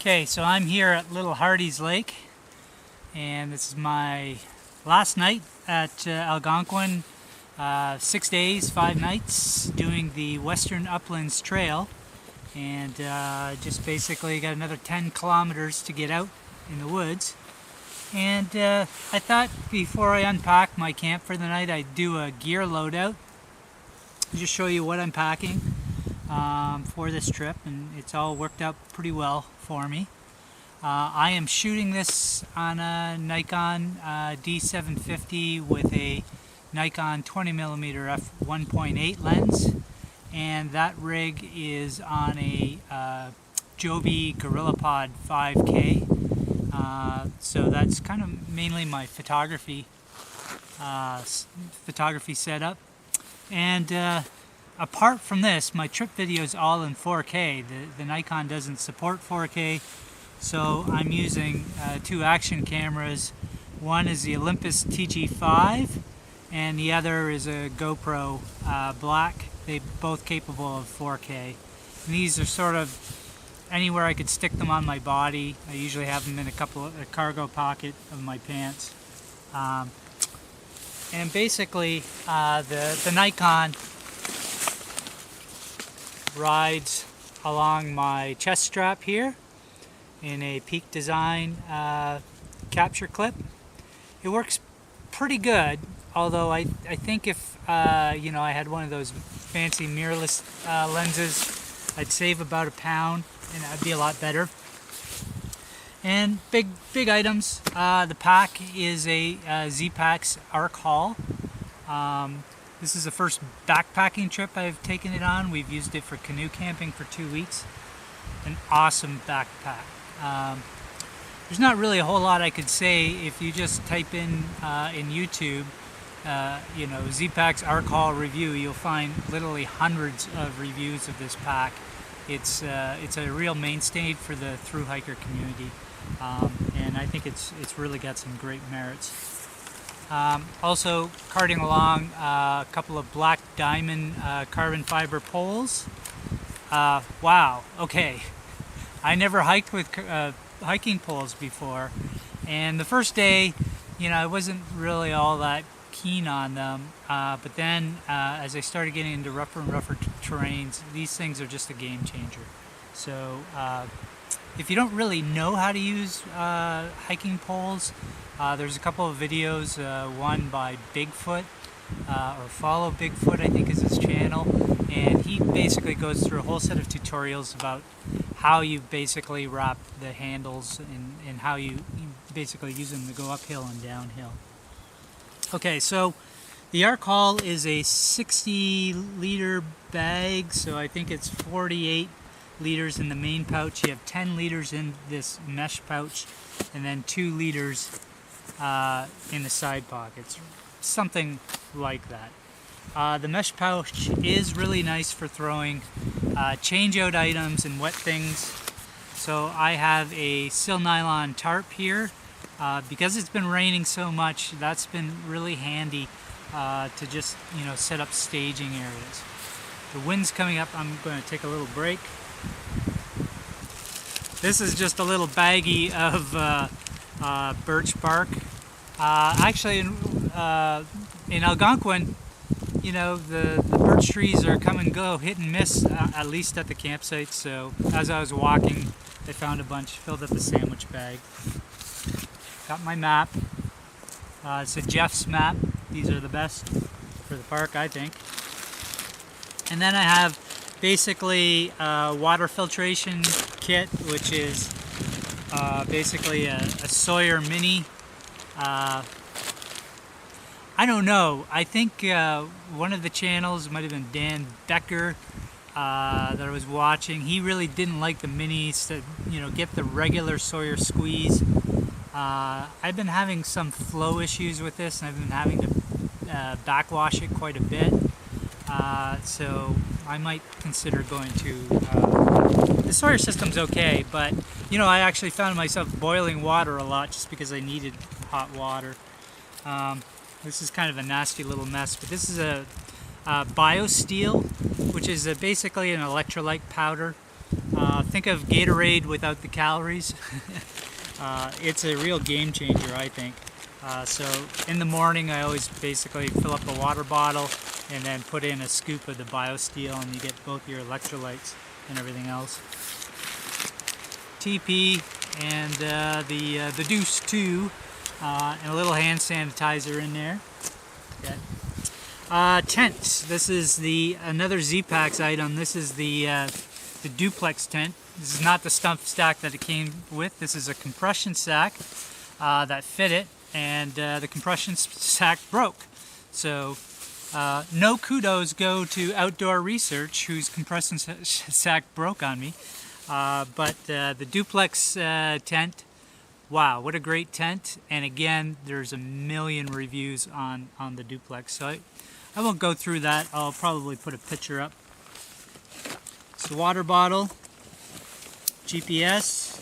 Okay, so I'm here at Little Hardy's Lake, and this is my last night at Algonquin. 6 days, 5 nights, doing the Western Uplands Trail, and just basically got another 10 kilometers to get out in the woods. And I thought before I unpack my camp for the night, I'd do a gear loadout, just show you what I'm packing for this trip, and it's all worked out pretty well for me. I am shooting this on a Nikon D750 with a Nikon 20mm f1.8 lens, and that rig is on a Joby GorillaPod 5K. So that's kind of mainly my photography setup. And apart from this, my trip video is all in 4K. The Nikon doesn't support 4K, so I'm using two action cameras. One is the Olympus TG5, and the other is a GoPro Black. They're both capable of 4K. And these are sort of anywhere I could stick them on my body. I usually have them in a cargo pocket of my pants. And basically, the Nikon rides along my chest strap here in a Peak Design capture clip. It works pretty good, although I think if you know, I had one of those fancy mirrorless lenses, I'd save about £1 and that'd be a lot better. And big items. The pack is a Z-Packs Arc Haul. This is the first backpacking trip I've taken it on. We've used it for canoe camping for 2 weeks. An awesome backpack. There's not really a whole lot I could say. If you just type in YouTube, you know, Z-Packs Arc Haul review, you'll find literally hundreds of reviews of this pack. It's a real mainstay for the thru hiker community, and I think it's really got some great merits. Also carting along a couple of black diamond carbon fiber poles. Wow, okay, I never hiked with hiking poles before, and the first day, you know, I wasn't really all that keen on them, but then as I started getting into rougher and rougher terrains, these things are just a game changer. So if you don't really know how to use hiking poles, there's a couple of videos, one by Bigfoot, or Follow Bigfoot, I think is his channel, and he basically goes through a whole set of tutorials about how you basically wrap the handles and how you basically use them to go uphill and downhill. Okay, so the Arc Haul is a 60-liter bag, so I think it's 48 liters in the main pouch. You have 10 liters in this mesh pouch, and then 2 liters in the side pockets, something like that. The mesh pouch is really nice for throwing change-out items and wet things. So I have a sil nylon tarp here. Because it's been raining so much, that's been really handy to just, you know, set up staging areas. The wind's coming up. I'm going to take a little break. This is just a little baggie of birch bark. Actually, in Algonquin, you know, the birch trees are come and go, hit and miss, at least at the campsite. So as I was walking, I found a bunch, filled up the sandwich bag. Got my map. It's a Jeff's map. These are the best for the park, I think. And then I have basically a water filtration kit, which is basically a Sawyer Mini. I don't know. I think one of the channels, might have been Dan Becker, that I was watching. He really didn't like the minis to, you know, get the regular Sawyer squeeze. I've been having some flow issues with this, and I've been having to backwash it quite a bit, so I might consider going to the Sawyer system's okay, but you know, I actually found myself boiling water a lot just because I needed hot water. This is kind of a nasty little mess, but this is a BioSteel, which is basically an electrolyte powder. think of Gatorade without the calories. It's a real game changer, I think. So in the morning I always basically fill up a water bottle and then put in a scoop of the BioSteel, and you get both your electrolytes and everything else. TP and the Deuce 2 and a little hand sanitizer in there. Okay. Tents. This is another Z-Packs item. This is the duplex tent. This is not the stump stack that it came with. This is a compression sack that fit it, and the compression sack broke. So no kudos go to Outdoor Research, whose compression sack broke on me. But the duplex tent, wow, what a great tent. And again, there's a million reviews on the duplex. So I won't go through that. I'll probably put a picture up. It's the water bottle, GPS,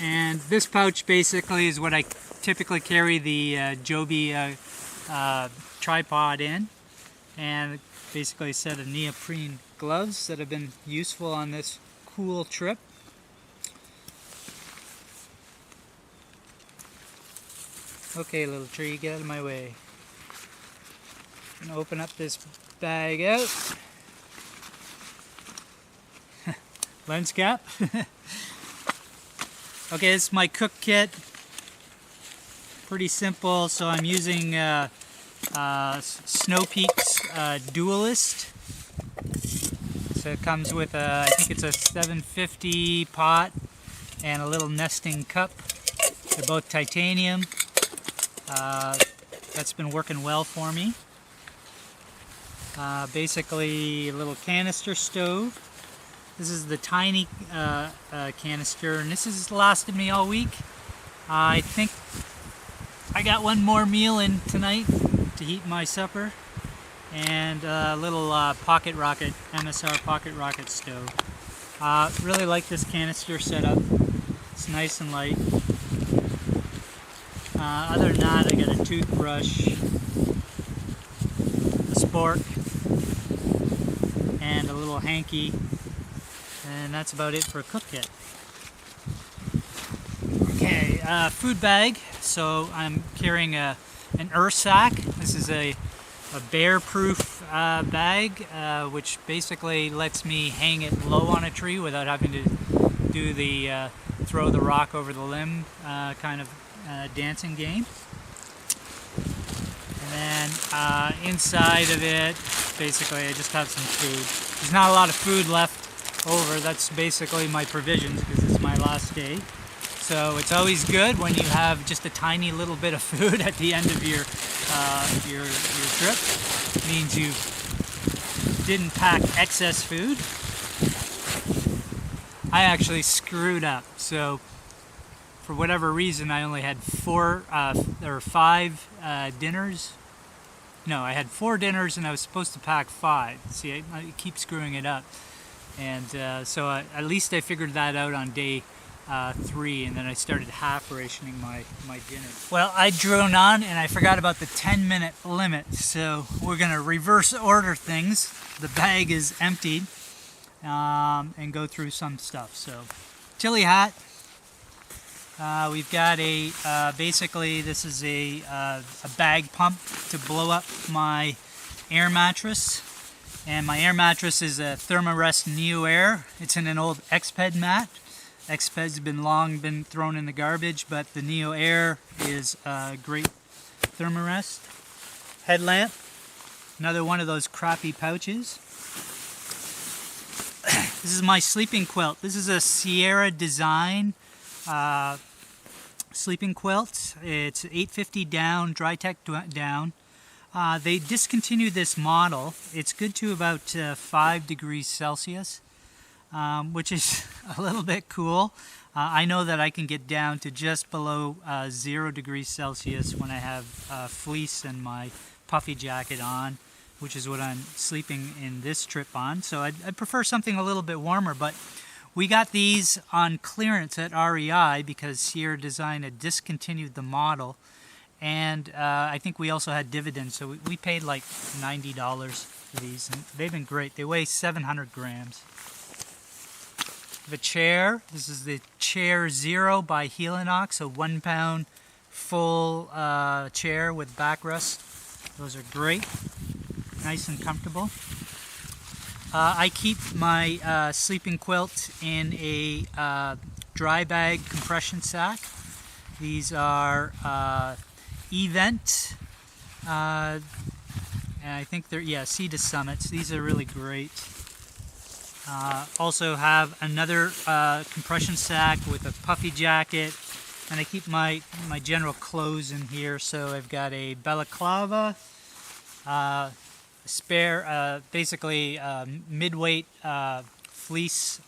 and this pouch basically is what I typically carry the Joby tripod in, and basically a set of neoprene gloves that have been useful on this cool trip. Okay, little tree, get out of my way. I'm gonna open up this bag out. Lens cap. Okay, this is my cook kit. Pretty simple. So I'm using Snow Peak's Dualist. So it comes with I think it's a 750 pot and a little nesting cup. They're both titanium. That's been working well for me. Basically a little canister stove. This is the tiny canister, and this has lasted me all week. I think I got one more meal in tonight to heat my supper, and a little pocket rocket, MSR pocket rocket stove. Really like this canister setup. It's nice and light. Other than that, I got a toothbrush, a spork, and a little hanky. And that's about it for a cook kit. Okay, food bag. So I'm carrying an sack. This is a bear-proof bag, which basically lets me hang it low on a tree without having to do the throw the rock over the limb kind of dancing game. And then inside of it, basically I just have some food. There's not a lot of food left over. That's basically my provisions because it's my last day. So it's always good when you have just a tiny little bit of food at the end of your trip. It means you didn't pack excess food. I actually screwed up. So for whatever reason, I only had 5 dinners. No, I had 4 dinners and I was supposed to pack 5. See, I keep screwing it up. And so at least I figured that out on day 3, and then I started half rationing my dinner. Well, I drone on and I forgot about the 10-minute limit, so we're going to reverse order things. The bag is emptied, and go through some stuff. So, chili hat. We've got basically this is a bag pump to blow up my air mattress. And my air mattress is a Thermarest Neo Air. It's in an old Exped mat. Exped's long been thrown in the garbage, but the Neo Air is a great Thermarest. Headlamp, another one of those crappy pouches. This is my sleeping quilt. This is a Sierra Design sleeping quilt. It's 850 down, Drytech down. They discontinued this model. It's good to about 5 degrees Celsius, which is a little bit cool. I know that I can get down to just below 0 degrees Celsius when I have fleece and my puffy jacket on, which is what I'm sleeping in this trip on. So I'd prefer something a little bit warmer, but we got these on clearance at REI because Sierra Design had discontinued the model. And I think we also had dividends, so we paid like $90 for these, and they've been great. They weigh 700 grams. have a chair. This is the Chair Zero by Helinox, a 1 pound full chair with backrest. Those are great, nice and comfortable. I keep my sleeping quilt in a dry bag compression sack. These are Event, and I think they're, Sea to Summits. These are really great. Also have another compression sack with a puffy jacket, and I keep my general clothes in here. So I've got a balaclava, spare, basically mid-weight fleece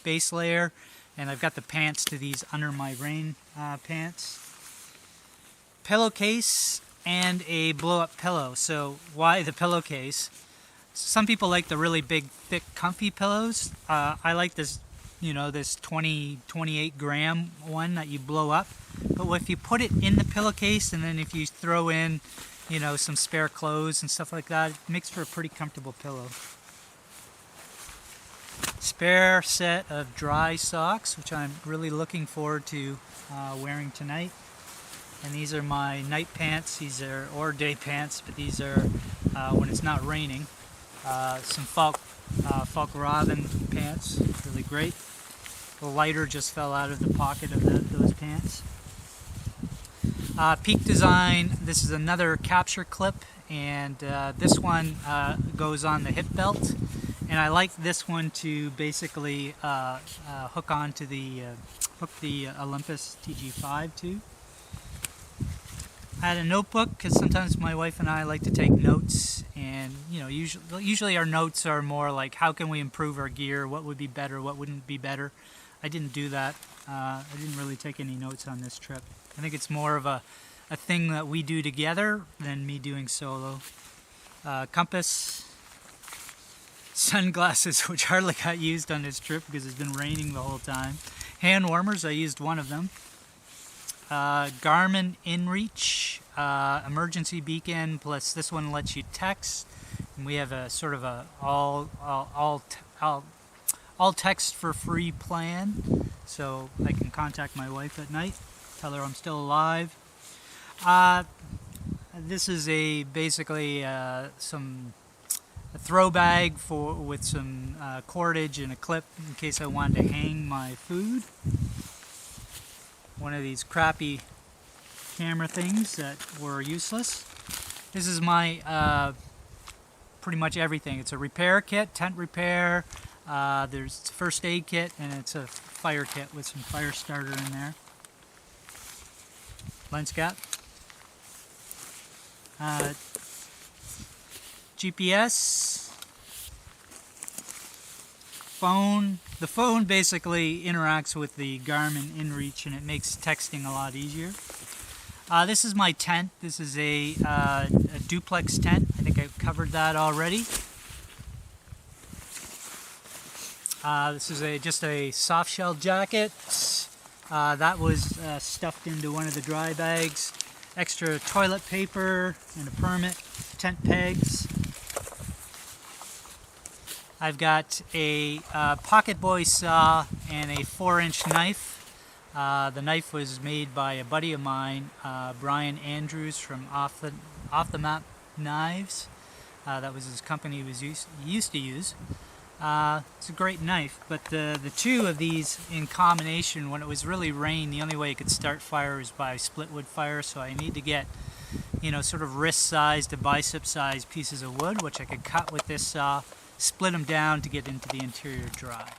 base layer, and I've got the pants to these under my rain pants. Pillowcase and a blow-up pillow. So why the pillowcase? Some people like the really big, thick, comfy pillows. I like this, this 28 gram one that you blow up. But if you put it in the pillowcase, and then if you throw in, some spare clothes and stuff like that, it makes for a pretty comfortable pillow. Spare set of dry socks, which I'm really looking forward to wearing tonight. And these are my night pants. These are, or day pants, but these are when it's not raining. Some Falk Robin pants, really great. The lighter just fell out of the pocket of those pants. Peak Design, this is another capture clip, and this one goes on the hip belt. And I like this one to basically hook onto the Olympus TG5 too. I had a notebook because sometimes my wife and I like to take notes, and usually our notes are more like how can we improve our gear, what would be better, what wouldn't be better. I didn't do that. I didn't really take any notes on this trip. I think it's more of a thing that we do together than me doing solo. Compass, sunglasses, which hardly got used on this trip because it's been raining the whole time. Hand warmers, I used one of them. Garmin InReach, emergency beacon, plus this one lets you text, and we have a sort of a all text for free plan, so I can contact my wife at night, tell her I'm still alive. This is basically a throw bag with some cordage and a clip in case I wanted to hang my food. One of these crappy camera things that were useless. This is my pretty much everything. It's a repair kit, tent repair, there's a first aid kit, and it's a fire kit with some fire starter in there. Lens cap. GPS. Phone. The phone basically interacts with the Garmin InReach, and it makes texting a lot easier. This is my tent. This is a duplex tent. I think I've covered that already. This is just a soft shell jacket. That was stuffed into one of the dry bags. Extra toilet paper and a permit, tent pegs. I've got a pocket boy saw and a 4-inch knife. The knife was made by a buddy of mine, Brian Andrews from Off the Map Knives. That was his company he used to use. It's a great knife, but the two of these in combination, when it was really rain, the only way you could start fire was by split wood fire, so I need to get sort of wrist size to bicep size pieces of wood, which I could cut with this saw, split them down to get into the interior dry.